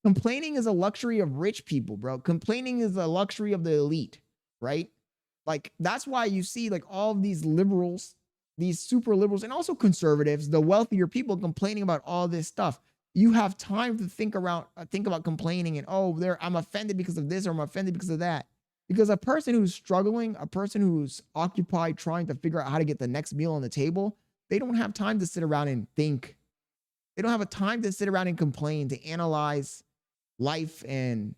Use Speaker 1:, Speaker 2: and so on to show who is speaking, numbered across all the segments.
Speaker 1: Complaining is a luxury of rich people, bro. Complaining is a luxury of the elite, right? Like, that's why you see like all of these liberals, these super liberals, and also conservatives, the wealthier people complaining about all this stuff. You have time to think about complaining and, oh, I'm offended because of this, or I'm offended because of that. Because a person who's struggling, a person who's occupied trying to figure out how to get the next meal on the table, they don't have time to sit around and think. They don't have a time to sit around and complain, to analyze life and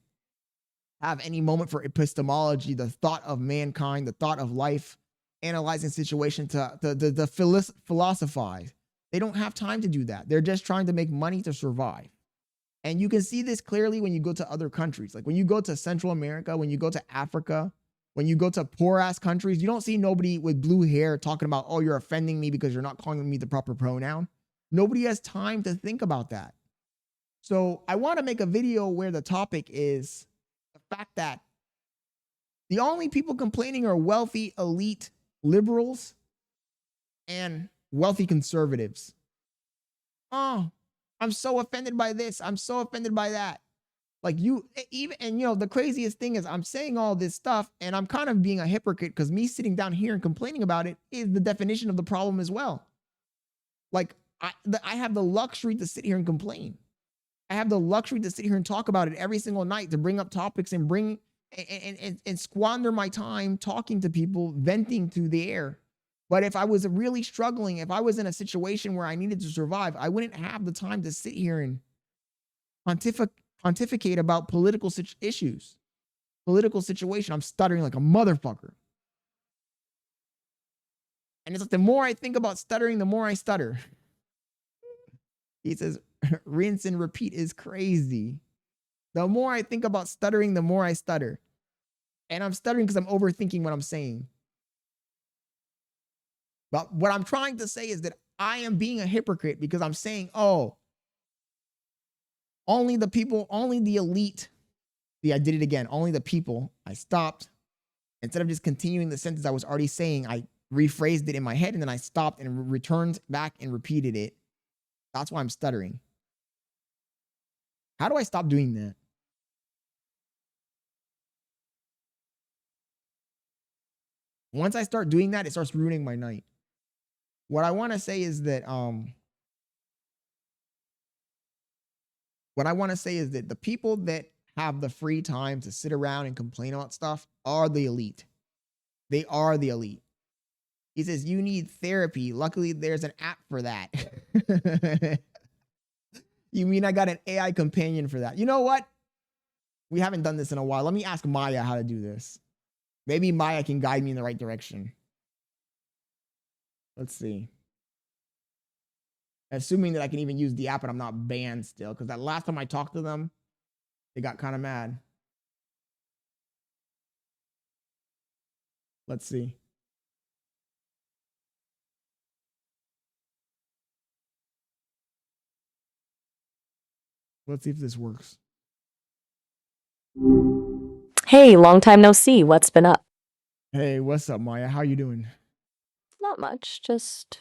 Speaker 1: have any moment for epistemology, the thought of mankind, the thought of life, analyzing situation to philosophize. They don't have time to do that. They're just trying to make money to survive. And you can see this clearly when you go to other countries. Like when you go to Central America, when you go to Africa, when you go to poor ass countries, you don't see nobody with blue hair talking about, oh, you're offending me because you're not calling me the proper pronoun. Nobody has time to think about that. So I want to make a video where the topic is the fact that the only people complaining are wealthy, elite liberals and wealthy conservatives. Oh, I'm so offended by this. I'm so offended by that. Like the craziest thing is I'm saying all this stuff and I'm kind of being a hypocrite because me sitting down here and complaining about it is the definition of the problem as well. Like I have the luxury to sit here and complain. I have the luxury to sit here and talk about it every single night, to bring up topics and bring and squander my time talking to people, venting to the air. But if I was really struggling, if I was in a situation where I needed to survive, I wouldn't have the time to sit here and pontificate about political issues, political situation. I'm stuttering like a motherfucker. And it's like the more I think about stuttering, the more I stutter. He says, rinse and repeat is crazy. The more I think about stuttering, the more I stutter. And I'm stuttering because I'm overthinking what I'm saying. But what I'm trying to say is that I am being a hypocrite because I'm saying, oh, only the people, only the elite. See, I did it again. Only the people. I stopped. Instead of just continuing the sentence I was already saying, I rephrased it in my head and then I stopped and returned back and repeated it. That's why I'm stuttering. How do I stop doing that? Once I start doing that, it starts ruining my night. What I want to say is that the people that have the free time to sit around and complain about stuff are the elite. They are the elite. He says, you need therapy. Luckily, there's an app for that. You mean I got an AI companion for that? You know what? We haven't done this in a while. Let me ask Maya how to do this. Maybe Maya can guide me in the right direction. Let's see. Assuming that I can even use the app and I'm not banned still, because that last time I talked to them, they got kind of mad. Let's see. Let's see if this works.
Speaker 2: Hey, long time no see. What's been up?
Speaker 1: Hey, what's up, Maya? How you doing?
Speaker 2: Not much, just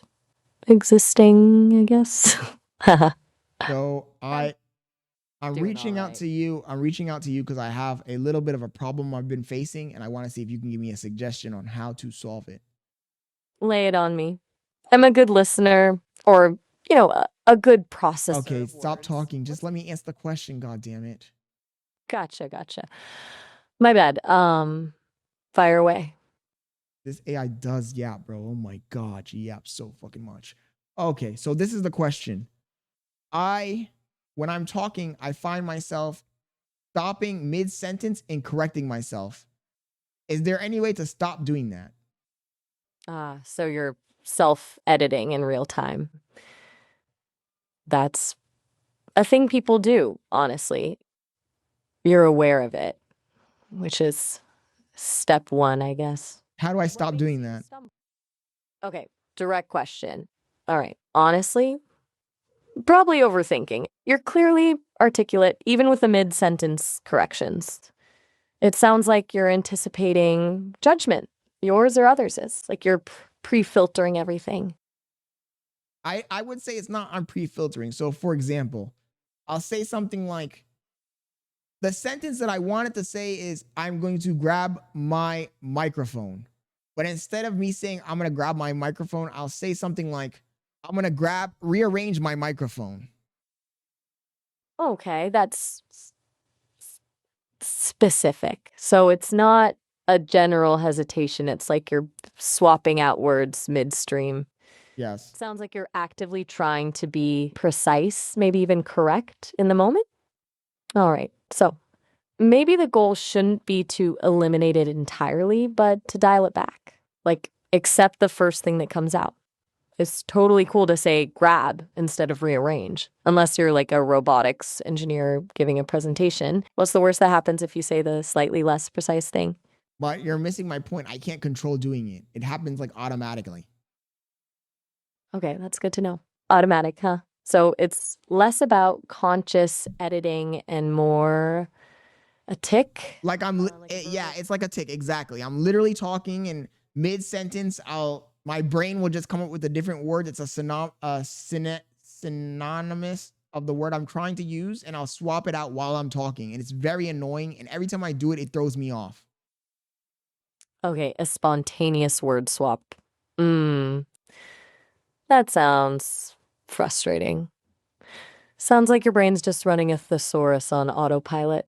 Speaker 2: existing, I guess.
Speaker 1: So I'm
Speaker 2: Doing
Speaker 1: reaching out
Speaker 2: alright.
Speaker 1: to you. I'm reaching out to you because I have a little bit of a problem I've been facing, and I want to see if you can give me a suggestion on how to solve it.
Speaker 2: Lay it on me. I'm a good listener, or, a good processor.
Speaker 1: Okay,
Speaker 2: of
Speaker 1: stop
Speaker 2: words.
Speaker 1: talking. Just let me answer the question, God damn it.
Speaker 2: Gotcha. My bad. Fire away.
Speaker 1: This AI does yap, bro. Oh my God, she yaps so fucking much. Okay, so this is the question. When I'm talking, I find myself stopping mid-sentence and correcting myself. Is there any way to stop doing that?
Speaker 2: So you're self-editing in real time. That's a thing people do, honestly. You're aware of it, which is step one, I guess.
Speaker 1: How do I stop doing that?
Speaker 2: Okay, direct question. All right, honestly, probably overthinking. You're clearly articulate, even with the mid-sentence corrections. It sounds like you're anticipating judgment, yours or others'. Like you're pre-filtering everything.
Speaker 1: I would say it's not I'm pre-filtering. So for example, I'll say something like, The sentence that I wanted to say is, I'm going to grab my microphone. But instead of me saying, I'm going to grab my microphone, I'll say something like, I'm going to rearrange my microphone.
Speaker 2: Okay, that's specific. So it's not a general hesitation. It's like you're swapping out words midstream.
Speaker 1: Yes.
Speaker 2: Sounds like you're actively trying to be precise, maybe even correct in the moment. All right. So maybe the goal shouldn't be to eliminate it entirely, but to dial it back. Like, accept the first thing that comes out. It's totally cool to say grab instead of rearrange, unless you're like a robotics engineer giving a presentation. What's the worst that happens if you say the slightly less precise thing?
Speaker 1: But you're missing my point. I can't control doing it. It happens like automatically.
Speaker 2: Okay, that's good to know. Automatic, huh? So it's less about conscious editing and more a tick.
Speaker 1: Like
Speaker 2: Like a
Speaker 1: yeah,
Speaker 2: verbal-
Speaker 1: it's like a tick. Exactly. I'm literally talking and mid sentence, my brain will just come up with a different word. It's a synonymous of the word I'm trying to use, and I'll swap it out while I'm talking. And it's very annoying. And every time I do it, it throws me off.
Speaker 2: Okay, a spontaneous word swap. That sounds frustrating. Sounds like your brain's just running a thesaurus on autopilot.